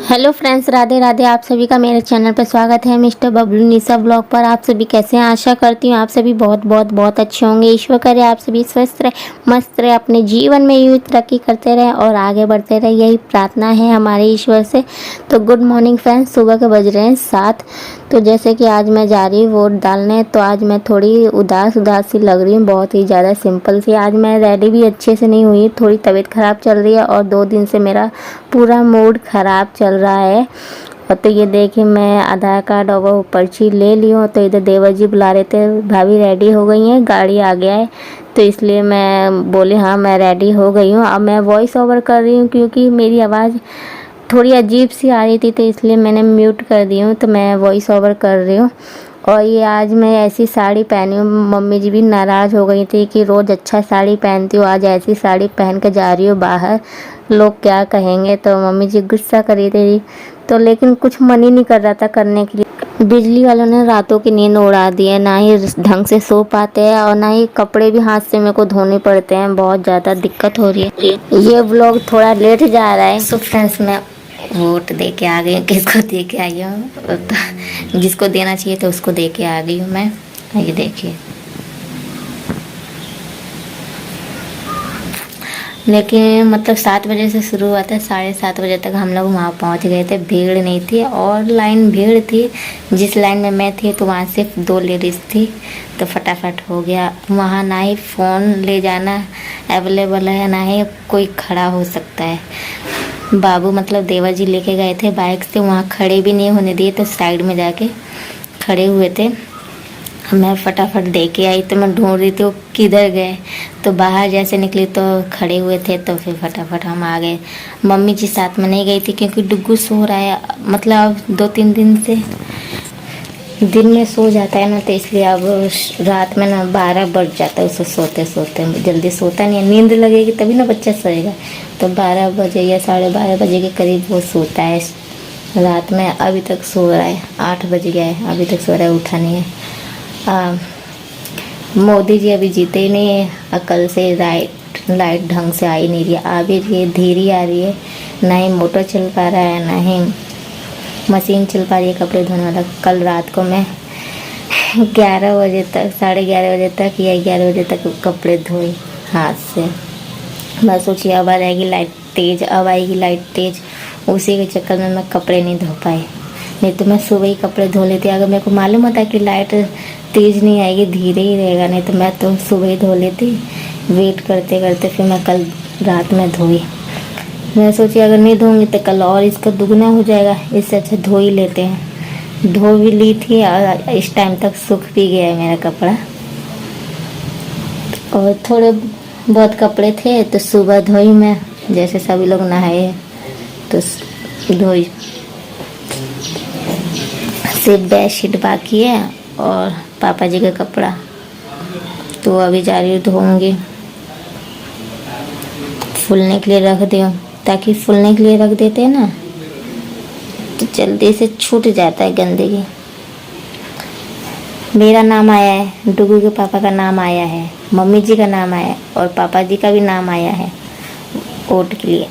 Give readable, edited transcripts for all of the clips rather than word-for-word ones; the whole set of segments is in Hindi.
Hello friends, Radhe Radhe. आप सभी का मेरे चैनल पर स्वागत है। मिस्टर बबलू निशा ब्लॉग पर आप सभी कैसे हैं? आशा करती हूँ आप सभी बहुत बहुत बहुत अच्छे होंगे। ईश्वर करे आप सभी स्वस्थ रहे, मस्त रहे, अपने जीवन में यूँ तरक्की करते रहे और आगे बढ़ते रहे, यही प्रार्थना है हमारे ईश्वर से। तो गुड मॉर्निंग फ्रेंड्स, सुबह के बज रहे हैं 7। तो जैसे कि आज मैं जा रही हूँ वोट डालने, तो आज मैं थोड़ी उदास उदास सी लग रही हूँ, बहुत ही ज़्यादा सिंपल सी। आज मैं रेडी भी अच्छे से नहीं हुई, थोड़ी तबीयत ख़राब चल रही है और 2 दिन से मेरा पूरा मूड ख़राब चल रहा है। और तो ये देखिए, मैं आधार कार्ड और वो पर्ची ले ली हूँ। तो इधर देवर जी बुला रहे थे, भाभी रेडी हो गई हैं, गाड़ी आ गया है। तो इसलिए मैं बोली हाँ मैं रेडी हो गई हूँ। अब मैं वॉइस ओवर कर रही हूँ क्योंकि मेरी आवाज़ थोड़ी अजीब सी आ रही थी, तो इसलिए मैंने म्यूट कर दी हूँ। तो मैं वॉइस ओवर कर रही हूँ। और ये आज मैं ऐसी साड़ी पहनी हूँ, मम्मी जी भी नाराज़ हो गई थी कि रोज़ अच्छा साड़ी पहनती हूँ, आज ऐसी साड़ी पहन के जा रही हूँ बाहर, लोग क्या कहेंगे। तो मम्मी जी गुस्सा करी थी, तो लेकिन कुछ मन ही नहीं कर रहा था करने के लिए। बिजली वालों ने रातों की नींद उड़ा दी है, ना ही ढंग से सो पाते हैं और ना ही कपड़े भी हाथ से मेरे को धोने पड़ते हैं। बहुत ज़्यादा दिक्कत हो रही है। ये व्लॉग थोड़ा लेट जा रहा है। सो फ्रेंड्स, मैं वोट दे के आ गई हूँ। किसको दे के आई हूँ? तो जिसको देना चाहिए तो उसको दे के आ गई हूँ मैं। ये देखिए, लेकिन मतलब 7 बजे से शुरू हुआ था, 7:30 बजे तक हम लोग वहाँ पहुँच गए थे। भीड़ नहीं थी और लाइन भीड़ थी। जिस लाइन में मैं थी तो वहाँ सिर्फ 2 लेडीज़ थी, तो फटाफट हो गया। वहाँ ना ही फ़ोन ले जाना अवेलेबल है, ना ही कोई खड़ा हो सकता है। बाबू मतलब देवर जी लेके गए थे बाइक से, वहाँ खड़े भी नहीं होने दिए, तो साइड में जाके खड़े हुए थे। मैं फटाफट दे के आई, तो मैं ढूंढ रही थी वो किधर गए। तो बाहर जैसे निकली तो खड़े हुए थे, तो फिर फटाफट हम आ गए। मम्मी जी साथ में नहीं गई थी क्योंकि डुग्गू सो रहा है, मतलब 2-3 दिन से दिन में सो जाता है ना, तो इसलिए अब रात में ना 12 बज जाता है उसे सोते सोते। जल्दी सोता नहीं है, नींद लगेगी तभी ना बच्चा सोएगा। तो 12 बजे या 12:30 बजे के करीब वो सोता है रात में। अभी तक सो रहा है, 8 बज गया है, अभी तक सो रहा है, उठा नहीं है। मोदी जी अभी जीते ही नहीं है, कल से लाइट ढंग से आ ही नहीं रही है। आ भी रही है, धीरे आ रही है, ना ही मोटर चल पा रहा है, ना ही मशीन चल पा रही है कपड़े धोने वाला। कल रात को मैं 11 बजे तक, 11:30 बजे तक या 11 बजे तक कपड़े धोए हाथ से। मैं सोची अब आ जाएगी लाइट तेज़, अब आएगी लाइट तेज़, उसी के चक्कर में मैं कपड़े नहीं धो पाई। नहीं तो मैं सुबह ही कपड़े धो लेती। अगर मेरे को मालूम होता कि लाइट तेज़ नहीं आएगी, धीरे ही रहेगा, नहीं तो मैं तो सुबह ही धो लेती। वेट करते करते फिर मैं कल रात में धोई। मैं सोची अगर नहीं धोऊंगी तो कल और इसका दुगना हो जाएगा, इससे अच्छा धो ही लेते हैं। धो भी ली थी और इस टाइम तक सूख भी गया है मेरा कपड़ा। और थोड़े बहुत कपड़े थे तो सुबह धोई मैं, जैसे सभी लोग नहाए तो धोई। सिर्फ बेडशीट बाकी है और पापा जी का कपड़ा, तो अभी जा रही हूँ धोऊंगी। फूलने के लिए रख दूँ, ताकि फूलने के लिए रख देते हैं ना तो जल्दी से छूट जाता है गंदगी। मेरा नाम आया है, डुगू के पापा का नाम आया है, मम्मी जी का नाम आया है और पापा जी का भी नाम आया है वोट के लिए।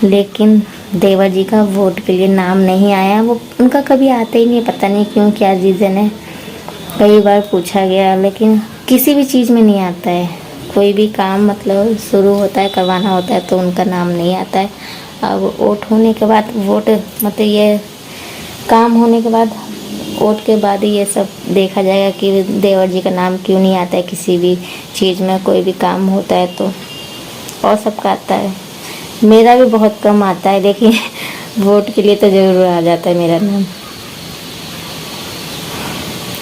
लेकिन देवर जी का वोट के लिए नाम नहीं आया, वो उनका कभी आता ही नहीं, पता नहीं क्यों, क्या रीज़न है। कई बार पूछा गया लेकिन किसी भी चीज़ में नहीं आता है। कोई भी काम मतलब शुरू होता है, करवाना होता है तो उनका नाम नहीं आता है। अब वोट होने के बाद, वोट मतलब ये काम होने के बाद, वोट के बाद ही ये सब देखा जाएगा कि देवर जी का नाम क्यों नहीं आता है किसी भी चीज़ में। कोई भी काम होता है तो, और सबका आता है, मेरा भी बहुत कम आता है, लेकिन वोट के लिए तो ज़रूर आ जाता है मेरा नाम।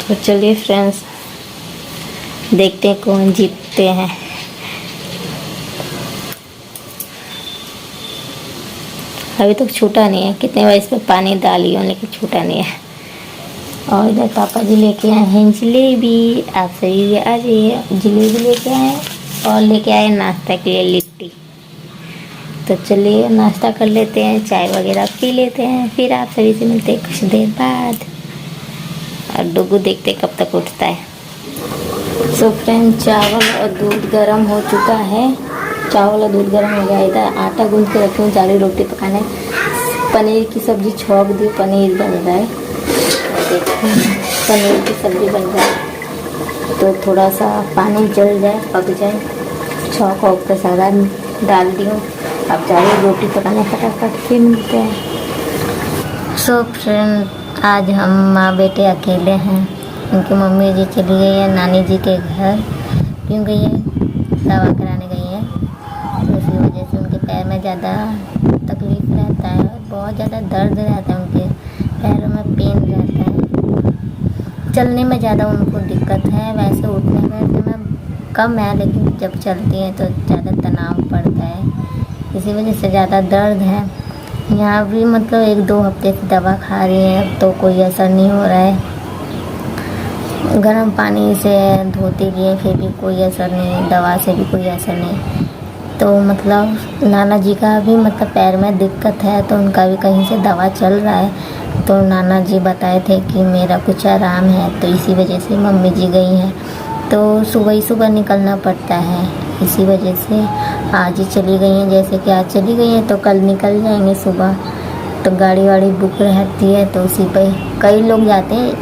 तो चलिए फ्रेंड्स, देखते हैं कौन जीतते हैं। अभी तक छूटा नहीं है, कितने बार इस पर पानी डाली हूँ लेकिन छूटा नहीं है। और इधर पापा जी लेके आए हैं जलेबी, आप सभी भी आ जाइए। जलेबी लेके आए और लेके आए नाश्ता के लिए लिट्टी। तो चलिए नाश्ता कर लेते हैं, चाय वगैरह पी लेते हैं, फिर आप सभी से मिलते हैं कुछ देर बाद। और डुगू देखते कब तक उठता है। तो फ्रेंड चावल और दूध गर्म हो चुका है। चावल और दूध गर्म हो गया। इधर आटा गूंद के रखी हूँ, जा रही रोटी पकाने। पनीर की सब्ज़ी छोंक दी, पनीर बन रहा है। देखो पनीर की सब्ज़ी बन रहा है, तो थोड़ा सा पानी जल जाए, पक जाए, छोंक वोंक के सारा डाल दी हूँ। अब जा रही रोटी पकाने, फटाफट फिर मिलते हैं। सो फ्रेंड आज हम माँ बेटे अकेले हैं। उनकी मम्मी जी चली गई है नानी जी के घर। क्यों गई है? दवा कराने गई है। तो इसी वजह से उनके पैर में ज़्यादा तकलीफ़ रहता है, बहुत ज़्यादा दर्द रहता है, उनके पैरों में पेन रहता है। चलने में ज़्यादा उनको दिक्कत है, वैसे उठने में कम है, लेकिन जब चलती हैं तो ज़्यादा तनाव पड़ता है, इसी वजह से ज़्यादा दर्द है। यहाँ भी मतलब 1-2 हफ्ते से दवा खा रही हैं, तो कोई असर नहीं हो रहा है। गर्म पानी से धोती भी है, फिर भी कोई असर नहीं, दवा से भी कोई असर नहीं। तो मतलब नाना जी का भी मतलब पैर में दिक्कत है, तो उनका भी कहीं से दवा चल रहा है। तो नाना जी बताए थे कि मेरा कुछ आराम है, तो इसी वजह से मम्मी जी गई हैं। तो सुबह ही सुबह निकलना पड़ता है, इसी वजह से आज ही चली गई हैं। जैसे कि आज चली गई हैं तो कल निकल जाएंगे सुबह। तो गाड़ी वाड़ी बुक रहती है, तो उसी पे कई लोग जाते हैं।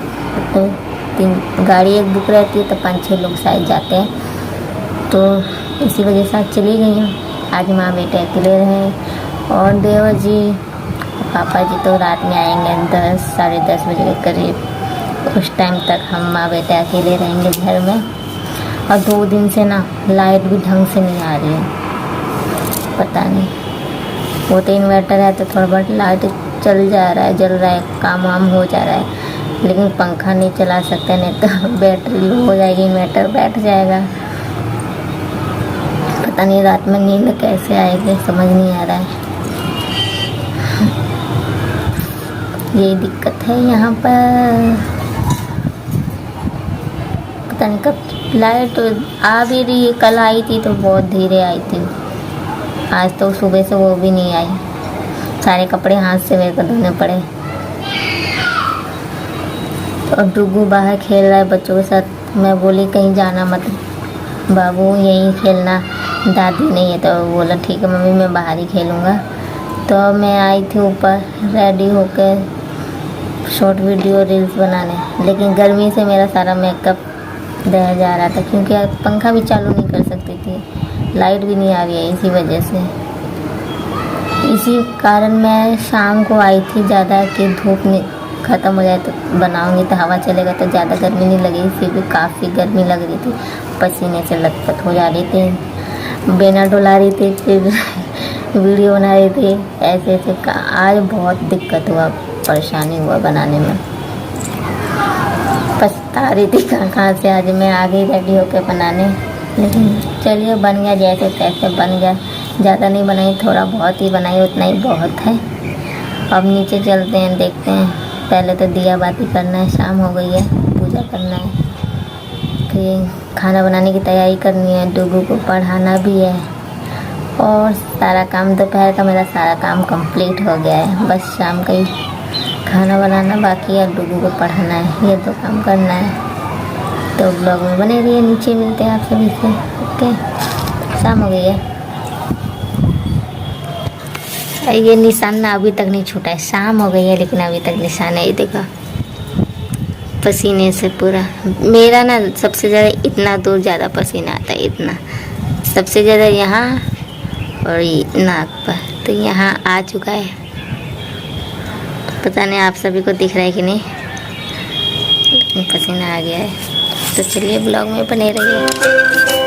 तो 3 गाड़ी एक बुक रहती है, तो 5-6 लोग शायद जाते हैं। तो इसी वजह से आज चली गई हूँ। आज माँ बेटे अकेले रहे, और देवर जी पापा जी तो रात में आएंगे 10 साढ़े 10 बजे के करीब। उस टाइम तक हम माँ बेटे अकेले रहेंगे घर में। और 2 दिन से ना लाइट भी ढंग से नहीं आ रही है, पता नहीं। वो तो इन्वर्टर है, तो थोड़ा बहुत लाइट जल रहा है, काम वाम हो जा रहा है, लेकिन पंखा नहीं चला सकते, नहीं तो बैटरी लो हो जाएगी, इन्वर्टर बैठ जाएगा। पता नहीं रात में नींद कैसे आएगी, समझ नहीं आ रहा है। यही दिक्कत है यहाँ पर। पता नहीं कब लाइट आ भी रही है। कल आई थी तो बहुत धीरे आई थी, आज तो सुबह से वो भी नहीं आई। सारे कपड़े हाथ से मेरे को धोने पड़े। और डुगू बाहर खेल रहा है बच्चों के साथ। मैं बोली कहीं जाना मत बाबू, यहीं खेलना, दादी नहीं है। तो बोला ठीक है मम्मी, मैं बाहर ही खेलूँगा। तो मैं आई थी ऊपर रेडी होकर शॉर्ट वीडियो रील्स बनाने, लेकिन गर्मी से मेरा सारा मेकअप रह जा रहा था, क्योंकि पंखा भी चालू नहीं कर सकती थी, लाइट भी नहीं आ रही है। इसी वजह से, इसी कारण मैं शाम को आई थी, ज़्यादा कि धूप नहीं ख़त्म हो जाए तो बनाऊंगी, तो हवा चलेगा तो ज़्यादा गर्मी नहीं लगेगी। फिर भी काफ़ी गर्मी लग रही थी, पसीने से लथपथ हो जा रही थी, बेना डुला रही थी, फिर वीडियो बना रही थी, ऐसे ऐसे। आज बहुत दिक्कत हुआ, परेशानी हुआ बनाने में, पछता रही थी कहाँ से आज मैं आ गई रेडी होकर बनाने। लेकिन चलिए बन गया, जैसे तैसे बन गया। ज़्यादा नहीं बनाई, थोड़ा बहुत ही बनाई, उतना ही बहुत है। अब नीचे चलते हैं, देखते हैं। पहले तो दिया बाती करना है, शाम हो गई है, पूजा करना है, फिर खाना बनाने की तैयारी करनी है, डुगू को पढ़ाना भी है, और सारा काम दोपहर का मेरा सारा काम कंप्लीट हो गया है। बस शाम का ही खाना बनाना बाकी है, डुगू को पढ़ाना है, ये 2 काम करना है। तो ब्लॉग में बने रहिए, नीचे मिलते हैं आप सभी से। ओके, शाम हो गई है। ये निशान ना अभी तक नहीं छूटा है, शाम हो गई है लेकिन अभी तक निशान है। ये देखो पसीने से पूरा मेरा ना, सबसे ज़्यादा इतना दूर ज़्यादा पसीना आता है, इतना सबसे ज़्यादा यहाँ और नाक पर। तो यहाँ आ चुका है, पता नहीं आप सभी को दिख रहा है कि नहीं, लेकिन पसीना आ गया है। तो चलिए ब्लॉग में बने रहिए।